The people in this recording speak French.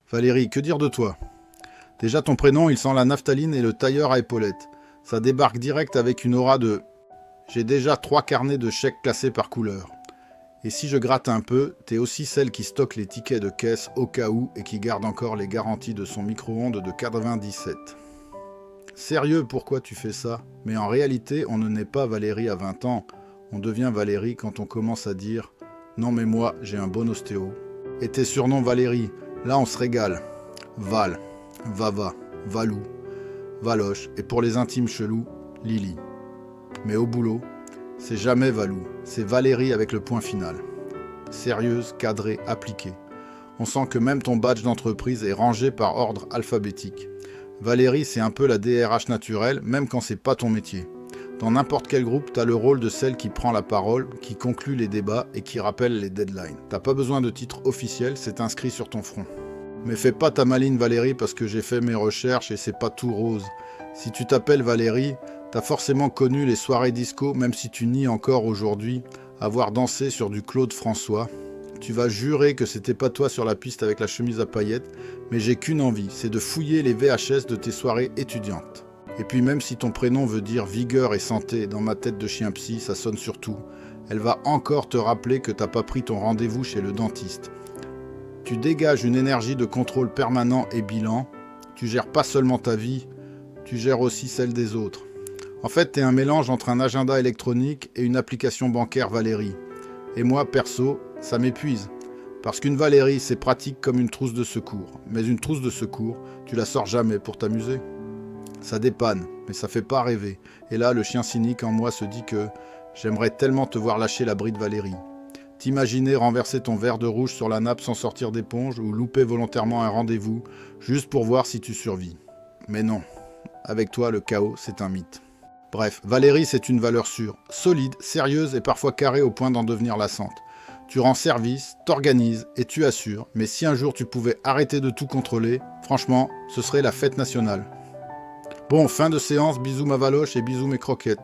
Valérie, que dire de toi? Déjà ton prénom, il sent la naphtaline et le tailleur à épaulettes. Ça débarque direct avec une aura de... J'ai déjà 3 carnets de chèques classés par couleur. Et si je gratte un peu, t'es aussi celle qui stocke les tickets de caisse au cas où et qui garde encore les garanties de son micro-ondes de 97. Sérieux, pourquoi tu fais ça? Mais en réalité, on ne naît pas Valérie à 20 ans. On devient Valérie quand on commence à dire « Non mais moi, j'ai un bon ostéo ». Et tes surnoms Valérie, là on se régale. Val, Vava, Valou, Valoche et pour les intimes chelous, Lily. Mais au boulot, c'est jamais Valou, c'est Valérie avec le point final. Sérieuse, cadrée, appliquée. On sent que même ton badge d'entreprise est rangé par ordre alphabétique. Valérie, c'est un peu la DRH naturelle, même quand c'est pas ton métier. Dans n'importe quel groupe, t'as le rôle de celle qui prend la parole, qui conclut les débats et qui rappelle les deadlines. T'as pas besoin de titre officiel, c'est inscrit sur ton front. Mais fais pas ta maline Valérie parce que j'ai fait mes recherches et c'est pas tout rose. Si tu t'appelles Valérie, t'as forcément connu les soirées disco, même si tu nies encore aujourd'hui avoir dansé sur du Claude François. Tu vas jurer que c'était pas toi sur la piste avec la chemise à paillettes, mais j'ai qu'une envie, c'est de fouiller les VHS de tes soirées étudiantes. Et puis même si ton prénom veut dire vigueur et santé, dans ma tête de chien psy, ça sonne surtout. Elle va encore te rappeler que t'as pas pris ton rendez-vous chez le dentiste. Tu dégages une énergie de contrôle permanent et bilan. Tu gères pas seulement ta vie, tu gères aussi celle des autres. En fait, t'es un mélange entre un agenda électronique et une application bancaire Valérie. Et moi, perso, ça m'épuise. Parce qu'une Valérie, c'est pratique comme une trousse de secours. Mais une trousse de secours, tu la sors jamais pour t'amuser. Ça dépanne, mais ça fait pas rêver. Et là, le chien cynique en moi se dit que j'aimerais tellement te voir lâcher la bride Valérie. T'imaginer renverser ton verre de rouge sur la nappe sans sortir d'éponge ou louper volontairement un rendez-vous, juste pour voir si tu survis. Mais non, avec toi, le chaos, c'est un mythe. Bref, Valérie, c'est une valeur sûre, solide, sérieuse et parfois carrée au point d'en devenir lassante. Tu rends service, t'organises et tu assures, mais si un jour tu pouvais arrêter de tout contrôler, franchement, ce serait la fête nationale. Bon, fin de séance, bisous ma valoche et bisous mes croquettes.